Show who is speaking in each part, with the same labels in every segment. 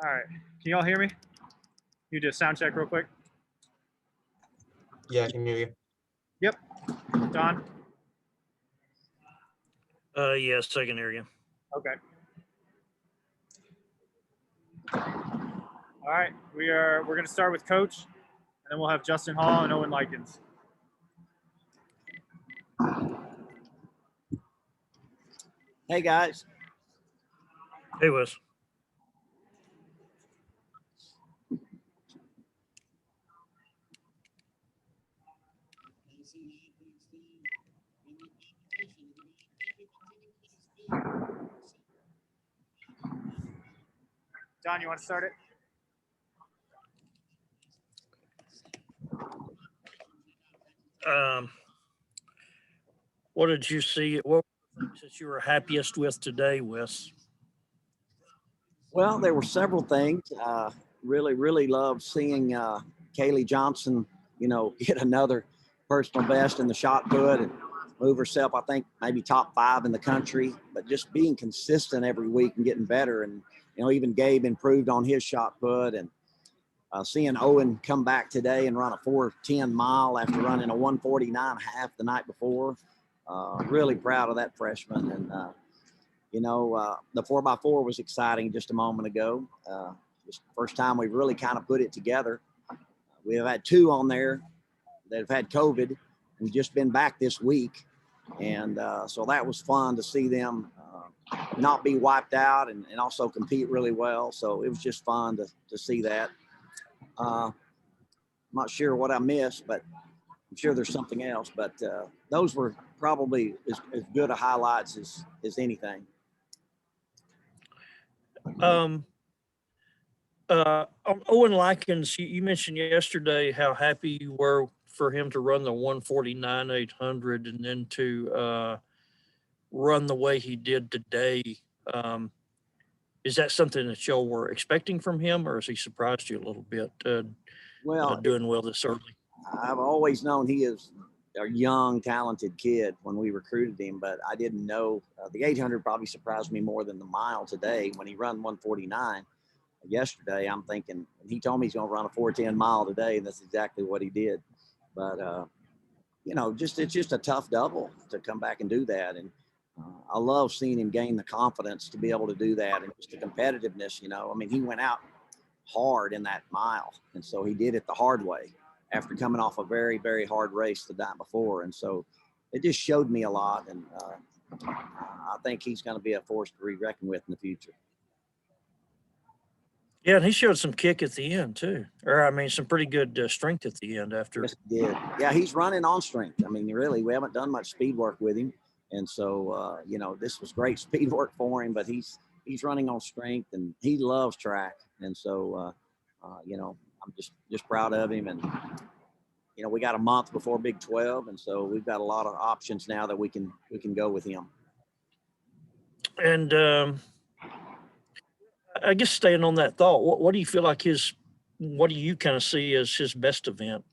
Speaker 1: All right. Can you all hear me? You do a sound check real quick.
Speaker 2: Yeah, I can hear you.
Speaker 1: Yep. Don?
Speaker 3: Yes, I can hear you.
Speaker 1: Okay. All right. We're going to start with Coach, and then we'll have Justin Hall and Owen Lykins.
Speaker 4: Hey, guys.
Speaker 3: Hey, Wes.
Speaker 1: Don, you want to start it?
Speaker 3: What did you see? What were the things that you were happiest with today, Wes?
Speaker 4: Well, there were several things. Really loved seeing Kaylee Johnson, get another personal best in the shot put and move herself, I think, maybe top 5 in the country, but just being consistent every week and getting better. And, even Gabe improved on his shot put, and seeing Owen come back today and run a 4:10 mile after running a 1:49.5 the night before. Really proud of that freshman. And, the 4x4 was exciting just a moment ago. It's the first time we've really kind of put it together. We have had 2 on there that have had COVID. We've just been back this week. And so that was fun to see them not be wiped out and also compete really well. So it was just fun to see that. I'm not sure what I missed, but I'm sure there's something else. But those were probably as good a highlights as anything.
Speaker 3: Owen Lykins, you mentioned yesterday how happy you were for him to run the 1:49.800 and then to run the way he did today. Is that something that y'all were expecting from him, or has he surprised you a little bit doing well this early?
Speaker 4: I've always known he is a young, talented kid when we recruited him, but I didn't know the 800 probably surprised me more than the mile today. When he run 1:49 yesterday, I'm thinking, and he told me he's going to run a 4:10 mile today, and that's exactly what he did. But it's just a tough double to come back and do that. And I love seeing him gain the confidence to be able to do that, and just the competitiveness. He went out hard in that mile, and so he did it the hard way after coming off a very, very hard race the night before. And so it just showed me a lot, and I think he's going to be a force to be reckoned with in the future.
Speaker 3: Yeah, and he showed some kick at the end too, some pretty good strength at the end after.
Speaker 4: Yes, he did. Yeah, he's running on strength. Really, we haven't done much speed work with him, and so this was great speed work for him. But he's running on strength, and he loves track, and so I'm just proud of him. And we got a month before Big 12, and so we've got a lot of options now that we can go with him.
Speaker 3: And I guess staying on that thought, what do you feel like what do you kind of see as his best event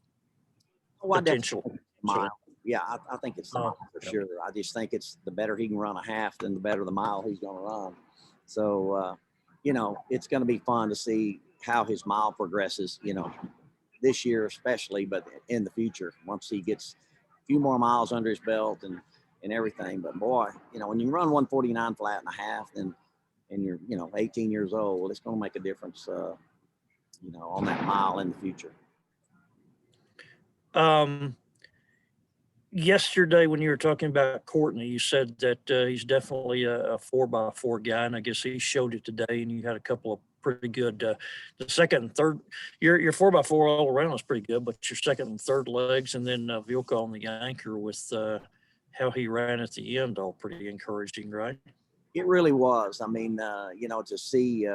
Speaker 3: potential?
Speaker 4: Mile. Yeah, I think it's the mile for sure. I just think it's the better he can run a half, then the better the mile he's going to run. So, it's going to be fun to see how his mile progresses, this year especially, but in the future, once he gets a few more miles under his belt and everything. But boy, when you run 1:49 flat and a half, and you're 18 years old, it's going to make a difference on that mile in the future.
Speaker 3: Yesterday when you were talking about Courtney, you said that he's definitely a 4x4 guy, and I guess he showed it today, and you had a couple of pretty good the second and third, your 4x4 all around was pretty good, but your second and third legs, and then Vilka on the anchor with how he ran at the end, all pretty encouraging, right?
Speaker 4: It really was. To see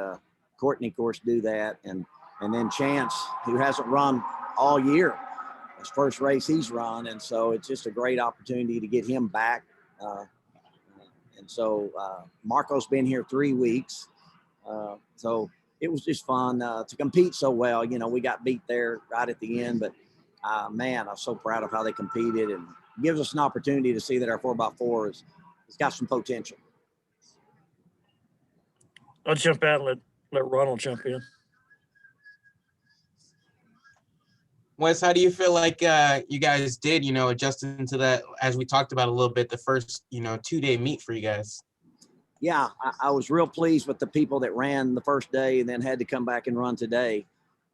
Speaker 4: Courtney, of course, do that, and then Chance, who hasn't run all year, his first race he's run, and so it's just a great opportunity to get him back. And so Marco's been here 3 weeks, so it was just fun to compete so well. We got beat there right at the end, but man, I'm so proud of how they competed, and gives us an opportunity to see that our 4x4 has got some potential.
Speaker 3: I'll jump out and let Ronald jump in.
Speaker 2: Wes, how do you feel like you guys did, adjusting to that, as we talked about a little bit, the first, 2-day meet for you guys?
Speaker 4: Yeah, I was real pleased with the people that ran the first day and then had to come back and run today.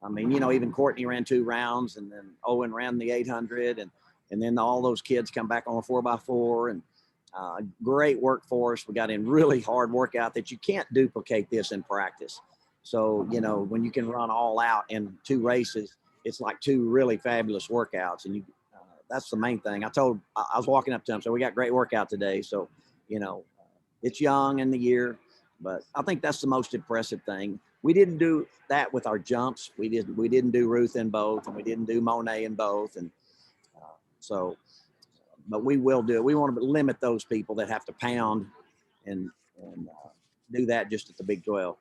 Speaker 4: I mean, even Courtney ran 2 rounds, and then Owen ran the 800, and then all those kids come back on a 4x4, and great work for us. We got in really hard workout that you can't duplicate this in practice. So, when you can run all out in 2 races, it's like 2 really fabulous workouts. And that's the main thing. I was walking up to him, so we got great workout today. So, it's young in the year, but I think that's the most impressive thing. We didn't do that with our jumps. We didn't do Ruth in both, and we didn't do Monet in both. And but we will do it. We want to limit those people that have to pound and do that just at the Big 12.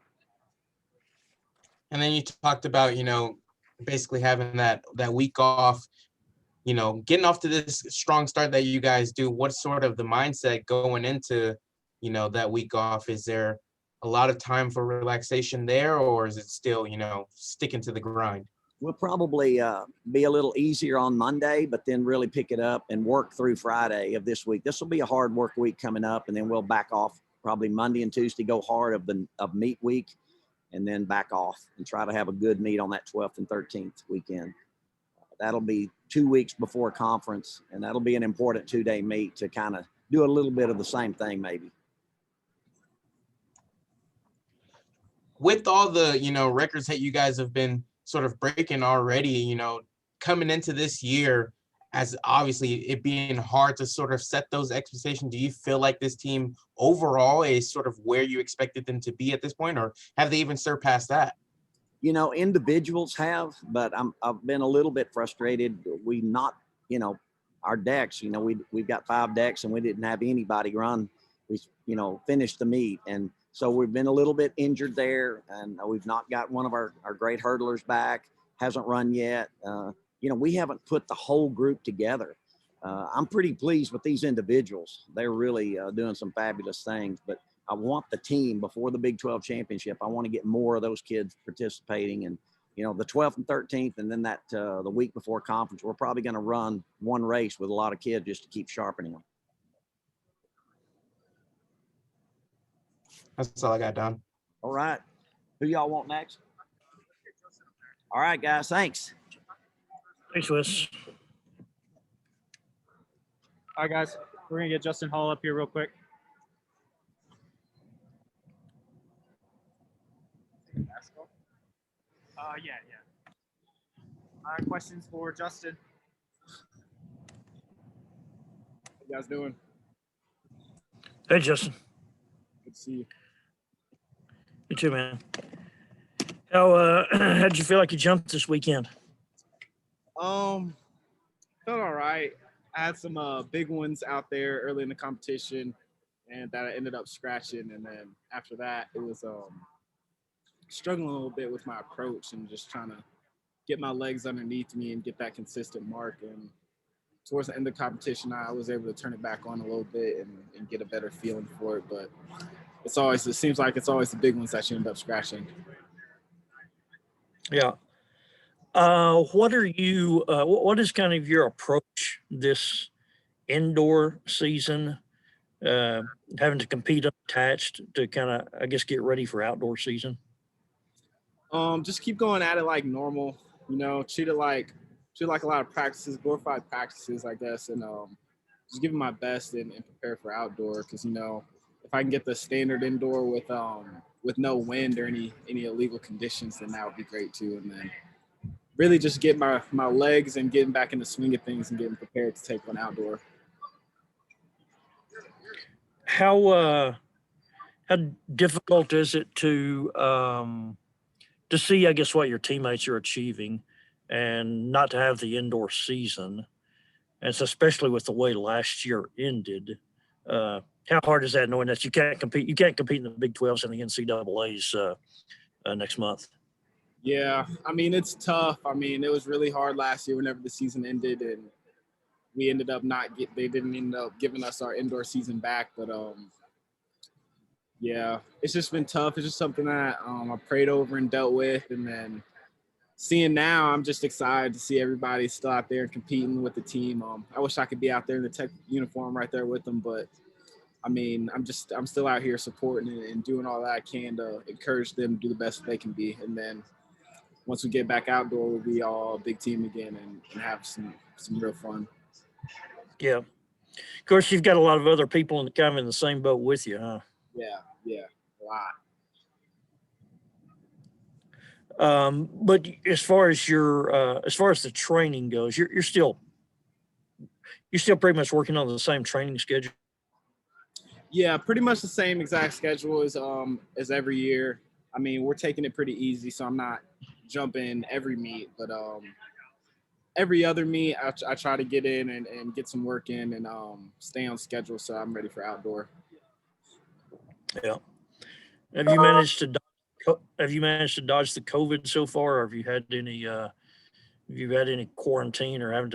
Speaker 2: And then you talked about, basically having that week off, getting off to this strong start that you guys do. What's sort of the mindset going into, that week off? Is there a lot of time for relaxation there, or is it still, sticking to the grind?
Speaker 4: We'll probably be a little easier on Monday, but then really pick it up and work through Friday of this week. This will be a hard work week coming up, and then we'll back off probably Monday and Tuesday, go hard of meet week, and then back off and try to have a good meet on that 12th and 13th weekend. That'll be 2 weeks before conference, and that'll be an important 2-day meet to kind of do a little bit of the same thing maybe.
Speaker 2: With all the, records that you guys have been sort of breaking already, coming into this year, as obviously it being hard to sort of set those expectations, do you feel like this team overall is sort of where you expected them to be at this point, or have they even surpassed that?
Speaker 4: Individuals have, but I've been a little bit frustrated. Our decks, we've got 5 decks and we didn't have anybody run. We, finished the meet. And so we've been a little bit injured there, and we've not got one of our great hurdlers back, hasn't run yet. We haven't put the whole group together. I'm pretty pleased with these individuals. They're really doing some fabulous things, but I want the team before the Big 12 championship. I want to get more of those kids participating, and the 12th and 13th, and then that the week before conference, we're probably going to run 1 race with a lot of kids just to keep sharpening them.
Speaker 2: That's all I got, Don.
Speaker 4: All right. Who y'all want next? All right, guys. Thanks.
Speaker 3: Thanks, Wes.
Speaker 1: All right, guys, we're gonna get Justin Hall up here real quick. Yeah. All right, questions for Justin?
Speaker 5: How you guys doing?
Speaker 3: Hey, Justin.
Speaker 5: Good to see you.
Speaker 3: You too, man. How'd you feel like you jumped this weekend?
Speaker 5: Felt all right. I had some big ones out there early in the competition, and that I ended up scratching. And then after that, it was struggling a little bit with my approach and just trying to get my legs underneath me and get that consistent mark. And towards the end of the competition, I was able to turn it back on a little bit and get a better feeling for it. But it seems like it's always the big ones that you end up scratching.
Speaker 3: Yeah. What is kind of your approach this indoor season, having to compete unattached to kind of, I guess, get ready for outdoor season?
Speaker 5: Just keep going at it like normal, treat it like a lot of practices, glorified practices, I guess, and just give it my best and prepare for outdoor. Because if I can get the standard indoor with no wind or any illegal conditions, then that would be great too. And then really just get my legs and getting back in the swing of things and getting prepared to take one outdoor.
Speaker 3: How difficult is it to see, I guess, what your teammates are achieving and not to have the indoor season? And so especially with the way last year ended, how hard is that, knowing that you can't compete in the Big 12s and the NCAAs next month?
Speaker 5: Yeah, it's tough. It was really hard last year whenever the season ended, and we ended up they didn't end up giving us our indoor season back. But Yeah, it's just been tough. It's just something that I prayed over and dealt with, and then seeing now, I'm just excited to see everybody still out there competing with the team. I wish I could be out there in the Tech uniform right there with them, but I mean, I'm still out here supporting and doing all that I can to encourage them to do the best they can be. And then once we get back outdoor, we'll be all a big team again and have some real fun.
Speaker 3: Yeah. Of course, you've got a lot of other people kind of in the same boat with you, huh?
Speaker 5: Yeah, a lot.
Speaker 3: But as far as the training goes, you're still pretty much working on the same training schedule.
Speaker 5: Yeah, pretty much the same exact schedule as every year. I mean, we're taking it pretty easy, so I'm not jumping every meet, but every other meet I try to get in and get some work in and stay on schedule so I'm ready for outdoor.
Speaker 3: Yeah. Have you managed to dodge the COVID so far, or have you had any quarantine, or have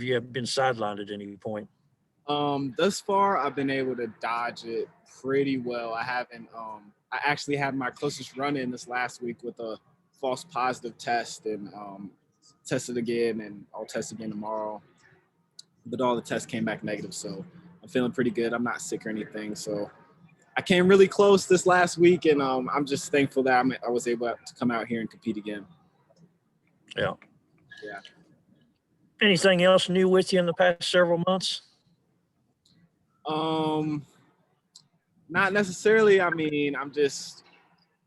Speaker 3: you been sidelined at any point?
Speaker 5: Thus far I've been able to dodge it pretty well. I haven't I actually had my closest run in this last week with a false positive test and tested again, and I'll test again tomorrow. But all the tests came back negative, so I'm feeling pretty good. I'm not sick or anything, so I came really close this last week, and I'm just thankful that I was able to come out here and compete again.
Speaker 3: Yeah.
Speaker 5: Yeah.
Speaker 3: Anything else new with you in the past several months?
Speaker 5: Not necessarily. I mean, I'm just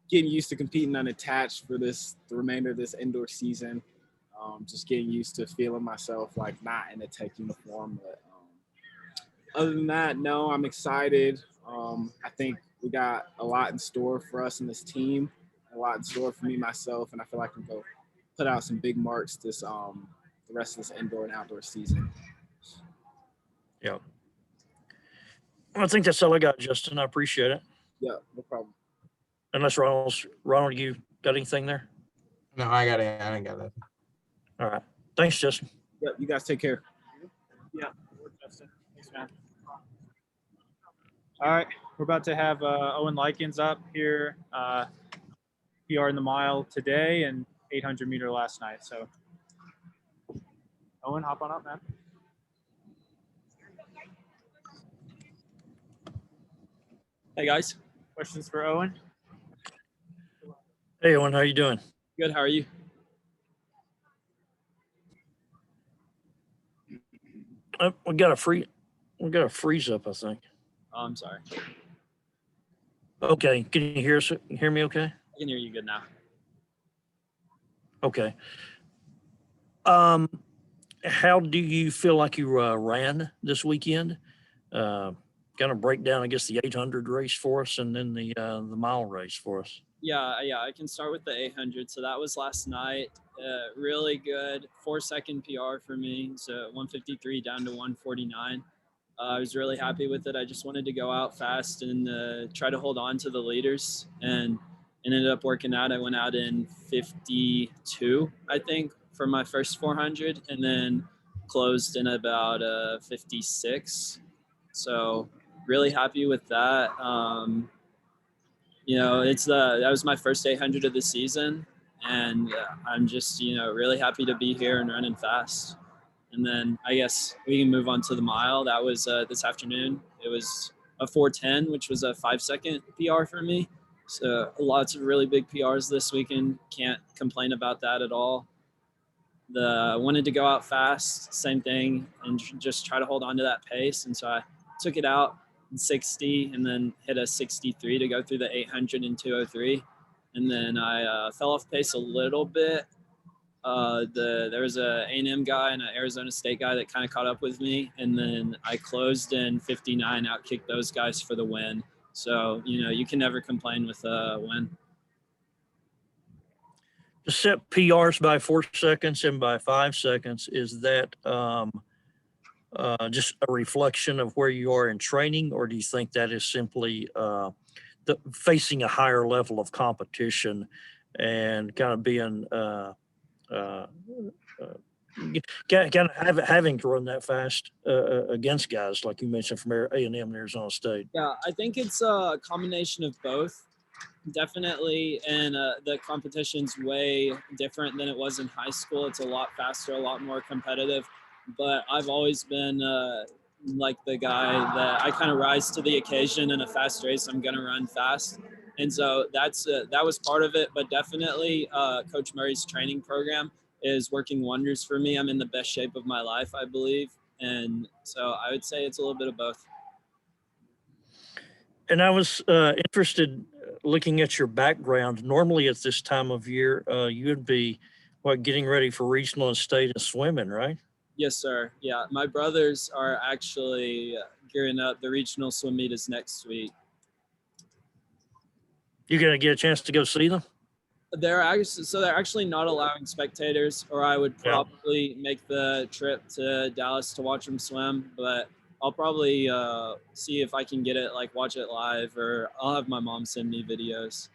Speaker 5: getting used to competing unattached for the remainder of this indoor season. Just getting used to feeling myself like not in a Tech uniform. But other than that, no, I'm excited. I think we got a lot in store for us and this team, a lot in store for me, myself, and I feel like I can go put out some big marks the rest of this indoor and outdoor season.
Speaker 3: Yeah. I think that's all I got, Justin. I appreciate it.
Speaker 5: Yeah, no problem.
Speaker 3: Unless Ronald, you got anything there?
Speaker 2: No, I ain't got that.
Speaker 3: All right. Thanks, Justin.
Speaker 5: Yeah, you guys take care.
Speaker 1: Yeah, Justin. Thanks, man. All right, we're about to have Owen Lykins up here. PR in the mile today and 800 meter last night. So, Owen, hop on up, man.
Speaker 6: Hey guys.
Speaker 1: Questions for Owen?
Speaker 3: Hey, Owen, how you doing?
Speaker 6: Good. How are you?
Speaker 3: We got a freeze up, I think.
Speaker 6: Oh, I'm sorry.
Speaker 3: Okay. Can you hear me okay?
Speaker 6: I can hear you good now.
Speaker 3: Okay. How do you feel like you ran this weekend? Kind of break down, I guess, the 800 race for us, and then the mile race for us.
Speaker 6: Yeah, I can start with the 800. So that was last night. Really good 4-second PR for me. So 153 down to 149. I was really happy with it. I just wanted to go out fast and try to hold on to the leaders, and it ended up working out. I went out in 52, I think, for my first 400, and then closed in about 56. So really happy with that. That was my first 800 of the season, and I'm just, really happy to be here and running fast. And then I guess we can move on to the mile. That was this afternoon. It was a 4:10, which was a 5-second PR for me. So lots of really big PRs this weekend. Can't complain about that at all. Wanted to go out fast, same thing, and just try to hold on to that pace. And so I took it out in 60 and then hit a 63 to go through the 800 in 2:03. And then I fell off pace a little bit. There was a A&M guy and an Arizona State guy that kind of caught up with me, and then I closed in 59, outkicked those guys for the win. So you can never complain with a win.
Speaker 3: To set PRs by 4 seconds and by 5 seconds, is that just a reflection of where you are in training, or do you think that is simply facing a higher level of competition and kind of being kind of having to run that fast against guys like you mentioned from A&M and Arizona State?
Speaker 6: Yeah, I think it's a combination of both. Definitely, and the competition's way different than it was in high school. It's a lot faster, a lot more competitive. But I've always been like the guy that I kind of rise to the occasion. In a fast race, I'm gonna run fast, and so that was part of it. But definitely, Coach Murray's training program is working wonders for me. I'm in the best shape of my life, I believe, and so I would say it's a little bit of both.
Speaker 3: And I was interested looking at your background. Normally at this time of year, you would be getting ready for regional and state and swimming, right?
Speaker 6: Yes, sir. Yeah, my brothers are actually gearing up. The regional swim meet is next week.
Speaker 3: You're gonna get a chance to go see them?
Speaker 6: They're actually not allowing spectators, or I would probably make the trip to Dallas to watch them swim. But I'll probably see if I can get it, like watch it live, or I'll have my mom send me videos.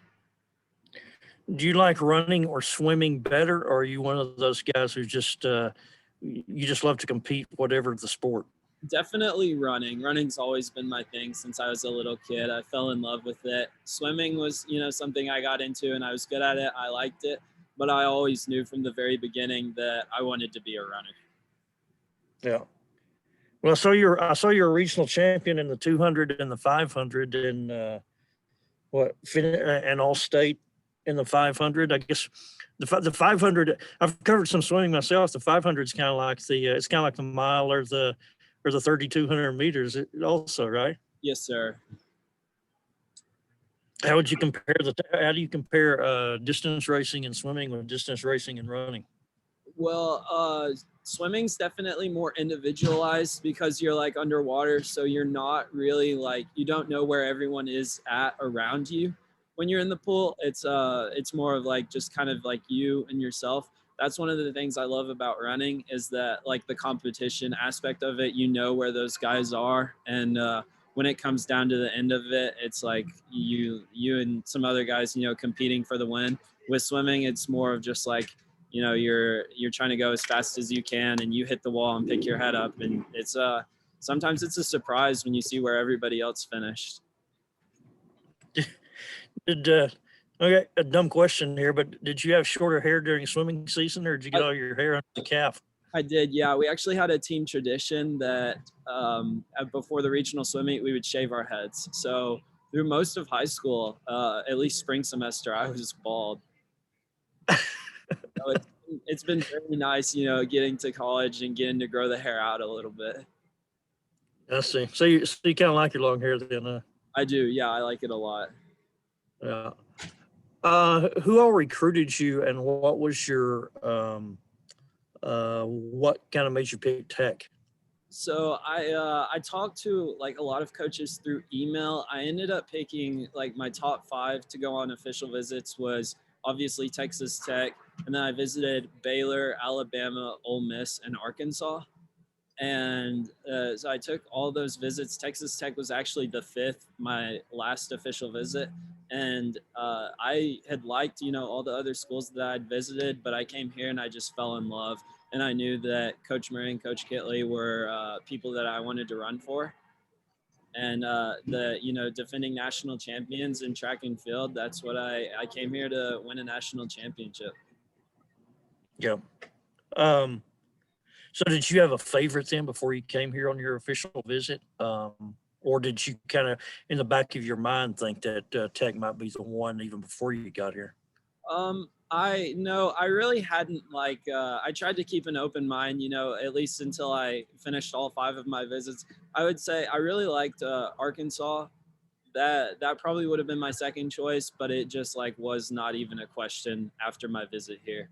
Speaker 3: Do you like running or swimming better, or are you one of those guys who just you just love to compete, whatever the sport?
Speaker 6: Definitely running. Running's always been my thing since I was a little kid. I fell in love with it. Swimming was, something I got into and I was good at it. I liked it, but I always knew from the very beginning that I wanted to be a runner.
Speaker 3: Yeah. Well, I saw you're a regional champion in the 200 and the 500 and and all state in the 500. I guess the 500. I've covered some swimming myself. The 500 is kind of like the mile or the 3,200 meters also, right?
Speaker 6: Yes, sir.
Speaker 3: How do you compare distance racing and swimming with distance racing and running?
Speaker 6: Well, swimming's definitely more individualized because you're like underwater, so you're not really you don't know where everyone is at around you. When you're in the pool, it's more of just kind of you and yourself. That's one of the things I love about running is that the competition aspect of it, where those guys are. And when it comes down to the end of it, it's you and some other guys, competing for the win. With swimming, it's more of just you're trying to go as fast as you can and you hit the wall and pick your head up. And it's sometimes it's a surprise when you see where everybody else finished.
Speaker 3: Okay, a dumb question here, but did you have shorter hair during swimming season, or did you get all your hair under the calf?
Speaker 6: I did, yeah. We actually had a team tradition that before the regional swim meet, we would shave our heads. So through most of high school, at least spring semester, I was bald. So it's been very nice, getting to college and getting to grow the hair out a little bit.
Speaker 3: I see. So you kind of like your long hair then?
Speaker 6: I do, yeah. I like it a lot.
Speaker 3: Yeah. Who all recruited you, and what was your what kind of made you pick Tech?
Speaker 6: So I talked to a lot of coaches through email. I ended up picking my top 5 to go on official visits was obviously Texas Tech, and then I visited Baylor, Alabama, Ole Miss, and Arkansas. And so I took all those visits. Texas Tech was actually the 5th, my last official visit. And I had liked, all the other schools that I'd visited, but I came here and I just fell in love. And I knew that Coach Murray and Coach Kitley were people that I wanted to run for. And the, defending national champions in track and field, that's what I came here to win a national championship.
Speaker 3: Yeah. So did you have a favorite then before you came here on your official visit? Or did you kind of in the back of your mind think that Tech might be the one even before you got here?
Speaker 6: I really hadn't I tried to keep an open mind, at least until I finished all 5 of my visits. I would say I really liked Arkansas. That probably would have been my second choice, but it just was not even a question after my visit here.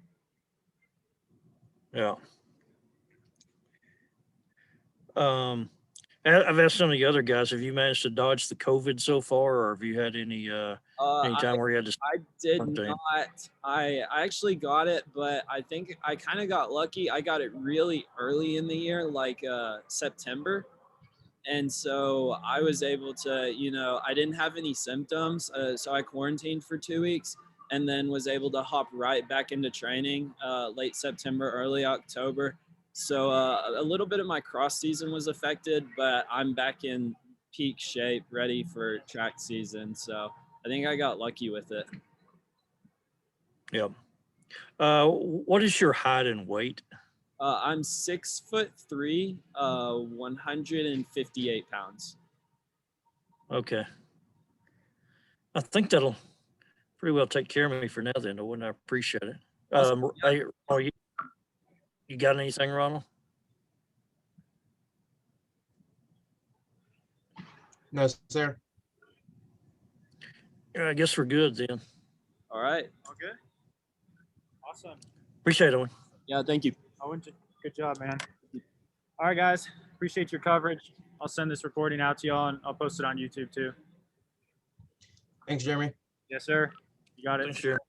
Speaker 3: Yeah. I've asked some of the other guys, have you managed to dodge the COVID so far, or have you had any time where you had to?
Speaker 6: I did not. I actually got it, but I think I kind of got lucky. I got it really early in the year, September. And so I was able to, I didn't have any symptoms. So I quarantined for 2 weeks. and then was able to hop right back into training late September, early October. So a little bit of my cross season was affected, but I'm back in peak shape, ready for track season. So I think I got lucky with it.
Speaker 3: Yep. What is your height and weight?
Speaker 6: I'm 6'3", 158 pounds.
Speaker 3: Okay. I think that'll pretty well take care of me for now then, Owen. I appreciate it.
Speaker 6: Awesome.
Speaker 3: Hey, you got anything, Ronald?
Speaker 2: No, sir.
Speaker 3: Yeah, I guess we're good then.
Speaker 6: All right.
Speaker 1: All good. Awesome.
Speaker 3: Appreciate it, Owen.
Speaker 6: Yeah, thank you.
Speaker 1: Owen, good job, man. All right, guys. Appreciate your coverage. I'll send this recording out to y'all, and I'll post it on YouTube too.
Speaker 2: Thanks, Jeremy.
Speaker 1: Yes, sir. You got it.
Speaker 3: Thanks, Jeremy.